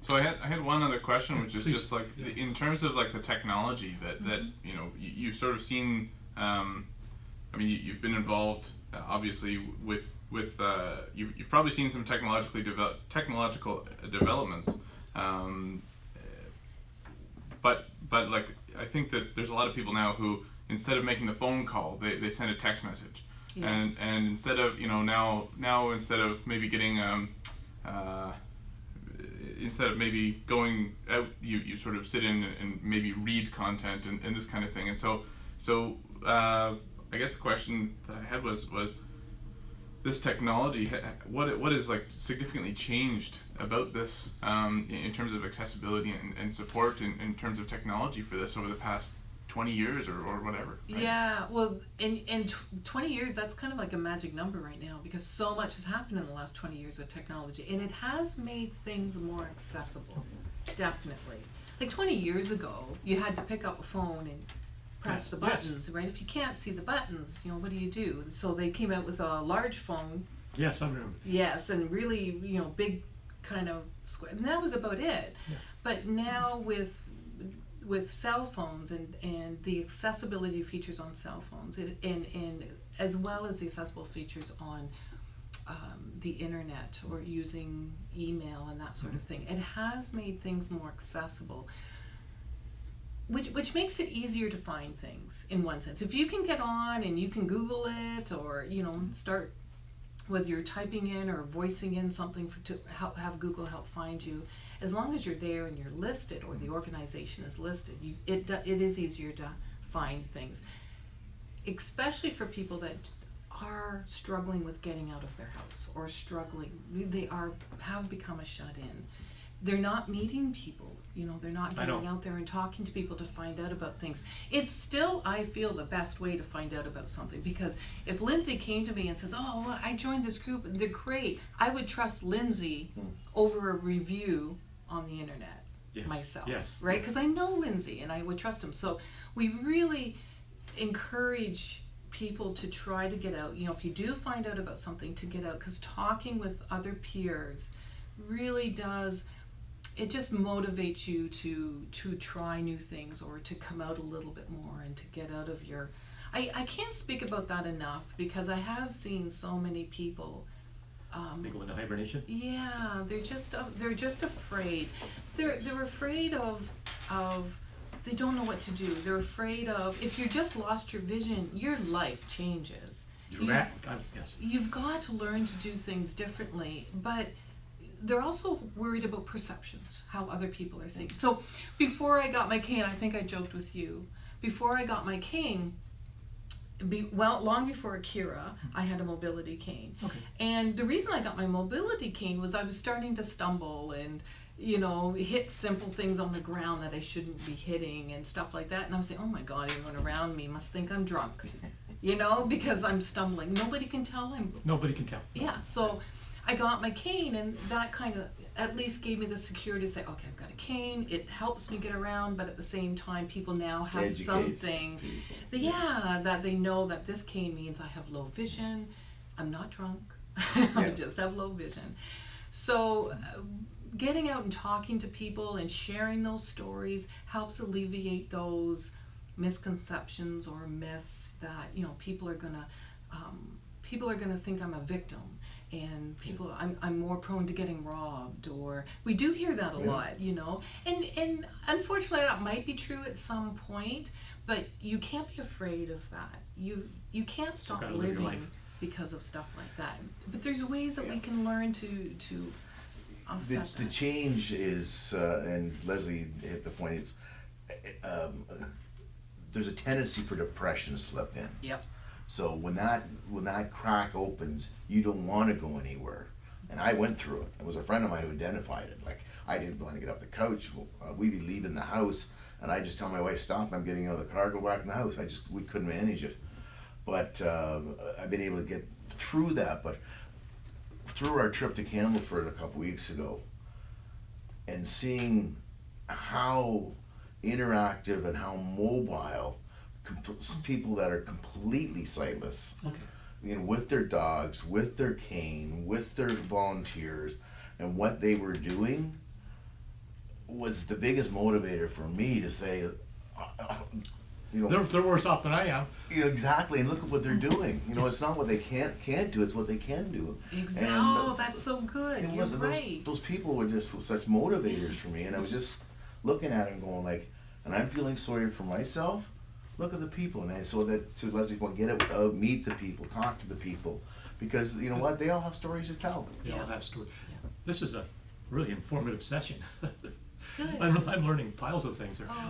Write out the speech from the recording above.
So I had one other question, which is Please. just like Yeah. in terms of like the technology that you've sort of seen. I mean, you've been involved obviously with you've probably seen some technological developments, um, but like I think that there's a lot of people now who instead of making the phone call, they send a text message, Yes. and instead of now instead of maybe getting uh, instead of maybe going out, you sort of sit in and maybe read content and this kind of thing. And so I guess the question that I had was this technology, what is like significantly changed about this in terms of accessibility and support in terms of technology for this over the past 20 years or whatever, right? Yeah, well, in 20 years, that's kind of like a magic number right now because so much has happened in the last 20 years with technology, and it has made things more accessible, definitely. Like 20 years ago, you had to pick up a phone and press Yes, the yes. buttons, right? If you can't see the buttons, what do? So they came out with a large phone, Yes, I remember. yes, and really, big kind of square, and that was about it. Yeah. But now with cell phones and the accessibility features on cell phones and as well as the accessible features on the internet or using email and that sort of thing, it has made things more accessible, which makes it easier to find things in one sense. If you can get on and you can Google it or start whether you're typing in or voicing in something to have Google help find you, as long as you're there and you're listed or the organization is listed, it is easier to find things, especially for people that are struggling with getting out of their house or have become a shut-in. They're not meeting people, they're not getting out there and talking to people to find out about things. It's still, I feel, the best way to find out about something, because if Lindsay came to me and says, oh, well, I joined this group, they're great, I would trust Lindsay over a review on the internet myself, Yes. right? Because I know Lindsay and I would trust him. So we really encourage people to try to get out. If you do find out about something, to get out, because talking with other peers really does, it just motivates you to try new things or to come out a little bit more and to get out of your I can't speak about that enough, because I have seen so many people They go into hibernation. yeah, they're just afraid. They're afraid of they don't know what to do. They're afraid of, if you just lost your vision, your life changes. Yes. You've got to learn to do things differently, but they're also worried about perceptions, how other people are seeing. So before I got my cane, I think I joked with you, before I got my cane, long before Akira, I had a mobility cane. Okay. And the reason I got my mobility cane was I was starting to stumble and, hit simple things on the ground that I shouldn't be hitting and stuff like that. And I was saying, oh my God, everyone around me must think I'm drunk, because I'm stumbling. Nobody can tell Nobody can tell. yeah, so I got my cane, and that kind of at least gave me the security to say, okay, I've got a cane. It helps me get around, but at the same time, people now have Educates something, people. that they know that this cane means I have low vision. I'm not drunk. I just have low vision. So getting out and talking to people and sharing those stories helps alleviate those misconceptions or myths that people are gonna think I'm a victim, and I'm more prone to getting robbed, or we do hear that a lot, and unfortunately that might be true at some point, but you can't be afraid of that. You can't stop gotta live your living life. because of stuff like that. But there's ways that we can learn to offset The that. change is, and Leslie hit the point, it's, there's a tendency for depression to slip in. Yep. So when that crack opens, you don't want to go anywhere. And I went through it. It was a friend of mine who identified it. Like, I didn't want to get off the couch. We'd be leaving the house, and I just tell my wife, stop, I'm getting out of the car, go back in the house. We couldn't manage it. But I've been able to get through that. But through our trip to Campbellford a couple weeks ago, and seeing how interactive and how mobile people that are completely sightless, Okay. with their dogs, with their cane, with their volunteers, and what they were doing, was the biggest motivator for me to say, you know, They're worse off than I am. yeah, exactly, and look at what they're doing. You know, it's not what they can't do; it's what they can do. Exactly. And, Oh, that's so good. it You're wasn't right. those people were just such motivators for me, and I was just looking at them going like, and I'm feeling sorry for myself. Look at the people, and so that to Leslie's point, get out, meet the people, talk to the people, because you know what, they all have stories to tell. They all Yeah. have stories. This is a really informative session. Good. I'm learning piles of things here. Oh,